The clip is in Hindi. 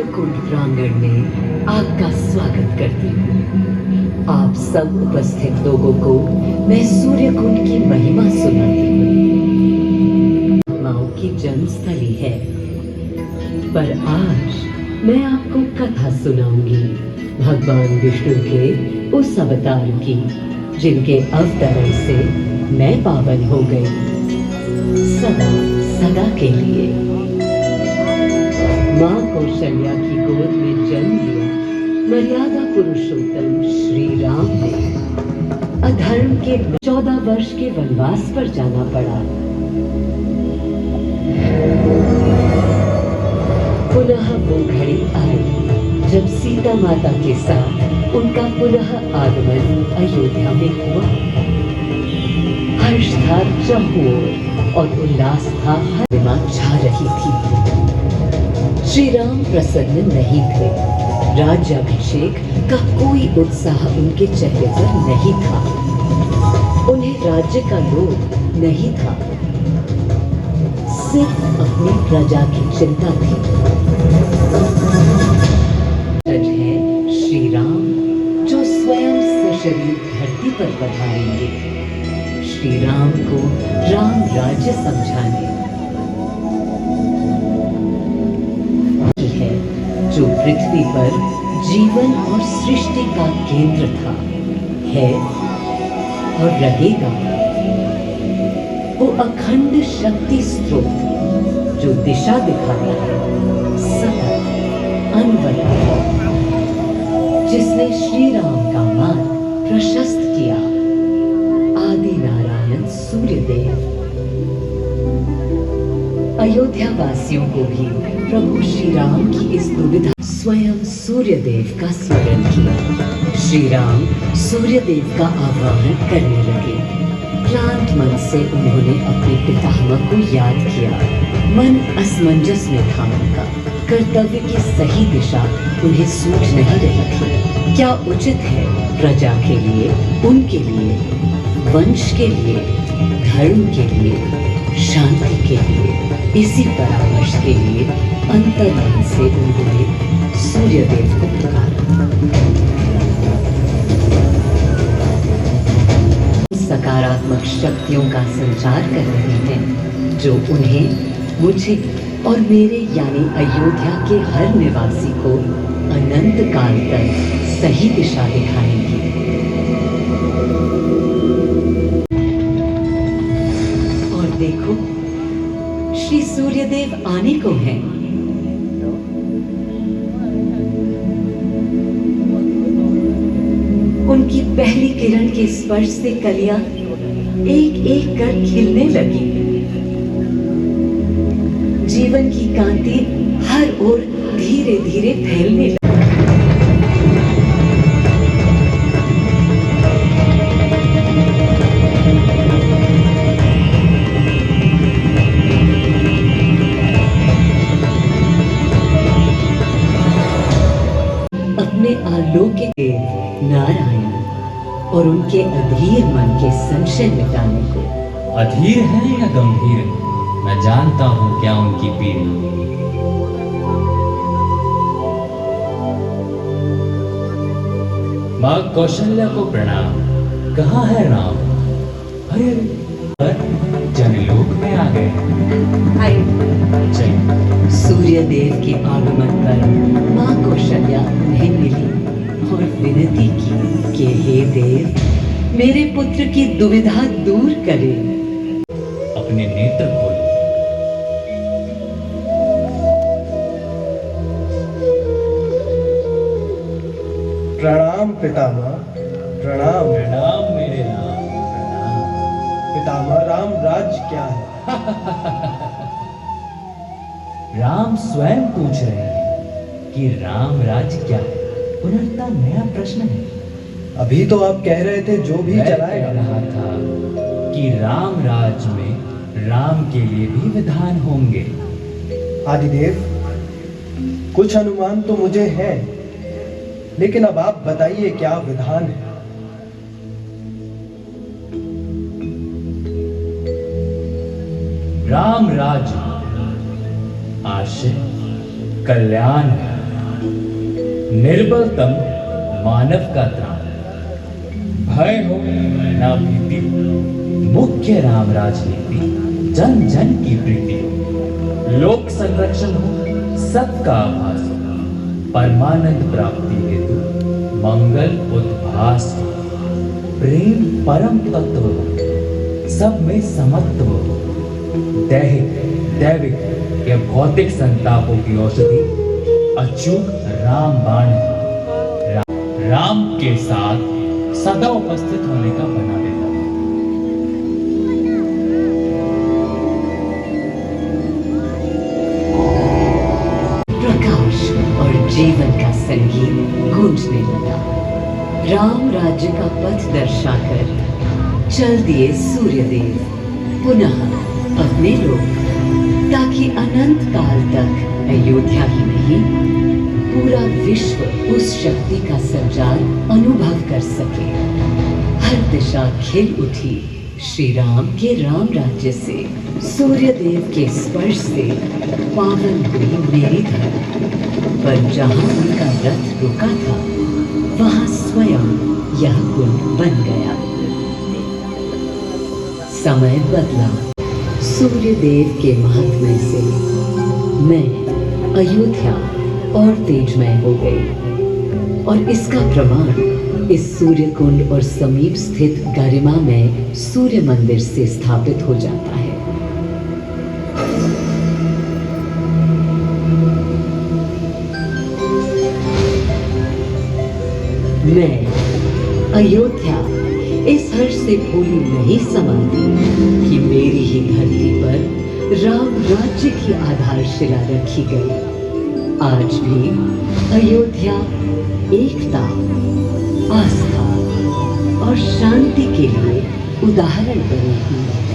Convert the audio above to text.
कुंड प्रांगण में आपका स्वागत करती हूँ। आप सब उपस्थित लोगों को मैं सूर्य कुंड की महिमा सुनाती हूँ। माओ की जन्मस्थली है, पर आज मैं आपको कथा सुनाऊंगी भगवान विष्णु के उस अवतार की, जिनके अवतरण से मैं पावन हो गई सदा सदा के लिए। माँ कौशल्या की गोद में जन्म लिया मर्यादा पुरुषोत्तम श्री राम ने अधर्म के 14 वर्ष के वनवास पर जाना पड़ा। पुनः वो घड़ी आई जब सीता माता के साथ उनका पुनः आगमन अयोध्या में हुआ। हर्ष था चहुओर और उल्लास था, हरिमा छा रही थी। श्री राम प्रसन्न नहीं थे। राज्याभिषेक का कोई उत्साह उनके चेहरे पर नहीं था। उन्हें राज्य का लोभ नहीं था, सिर्फ अपनी प्रजा की चिंता थी। है श्री राम जो स्वयं सशरीर धरती पर पधारेंगे, श्री राम को राम राज्य समझाने। जो पृथ्वी पर जीवन और सृष्टि का केंद्र था, है और रहेगा। वो अखंड शक्ति स्रोत जो दिशा दिखाता है, सतत अनवरत, जिसने श्री राम का मार्ग प्रशस्त किया। आदि नारायण सूर्यदेव। अयोध्या वासियों को भी प्रभु श्री राम की इस दुविधा स्वयं सूर्यदेव का स्मरण किया। श्री राम सूर्यदेव का आह्वान करने लगे। क्लांत मन से उन्होंने अपने पितामह को याद किया। मन असमंजस में था उनका। कर्तव्य की सही दिशा उन्हें सूझ नहीं रही थी। क्या उचित है प्रजा के लिए, उनके लिए, वंश के लिए, धर्म के लिए, शांति के लिए। इसी परामर्श के लिए अंतर्मन से उन्होंने सूर्यदेव को पुकारा। सकारात्मक शक्तियों का संचार कर रहे हैं, जो उन्हें, मुझे और मेरे यानी अयोध्या के हर निवासी को अनंत काल तक सही दिशा दिखाएंगी। और देखो, श्री सूर्यदेव आने को हैं। उनकी पहली किरण के स्पर्श से कलियां एक एक कर खिलने लगी। जीवन की कांति हर ओर धीरे धीरे फैलने लगी। अपने आलोकित नारायण और उनके अधीर मन के संशय मिटाने को। अधीर है या गंभीर, मैं जानता हूँ क्या उनकी पीड़ा। माँ कौशल्या को प्रणाम। कहाँ है राम? अरे जनलोक में आ गए। चलिए। सूर्यदेव के आगमन पर माँ कौशल्या उन्हें मिली और विनती की कि हे देव, मेरे पुत्र की दुविधा दूर करें। अपने नेत्र खोलो। प्रणाम पितामह, प्रणाम। प्रणाम मेरे राम, प्रणाम। पितामह, राम राज्य क्या है? राम स्वयं पूछ रहे हैं कि राम राज्य क्या है। पुनर्ता नया प्रश्न है। अभी तो आप कह रहे थे जो भी मैं चलाएगा। कह रहा था कि राम राज्य में राम के लिए भी विधान होंगे। आदिदेव, कुछ अनुमान तो मुझे है, लेकिन अब आप बताइए क्या विधान है। राम राज्य आशय, कल्याण, निर्बलतम मानव का त्राण, भय हो ना भीति, मुख्य राम राजनीति, जन जन की प्रीति हो, लोक संरक्षण हो, सबका आभास हो, परमानंद प्राप्ति हेतु मंगल उद्भास हो, प्रेम परम तत्व हो, सब में समत्व हो, दैहिक दैविक या भौतिक संतापों की औषधि अचूक राम बाण है। राम के साथ सदा उपस्थित होने का बना देता है। प्रकाश और जीवन का संगीत गूंजने लगा। राम राज्य का पथ दर्शाकर चल दिए सूर्यदेव पुनः अपने लोक, ताकि अनंत काल तक अयोध्या ही नहीं पूरा विश्व उस शक्ति का संचार अनुभव कर सके। हर दिशा खिल उठी श्री राम के राम राज्य से, सूर्यदेव के स्पर्श से पावन हुई मेरी धरती। पर जहां उनका रथ रुका था वहां स्वयं यह कुंड बन गया। समय बदला, सूर्यदेव के महात्म्य से मैं अयोध्या और तेजमय हो गई, और इसका प्रमाण इस सूर्य कुंड और समीप स्थित गरिमा में सूर्य मंदिर से स्थापित हो जाता है। मैं अयोध्या इस हर्ष से भूली नहीं समाती कि मेरी ही धरती पर राम राज्य की आधारशिला रखी गई। आज भी अयोध्या एकता, आस्था और शांति के लिए उदाहरण बनेगी।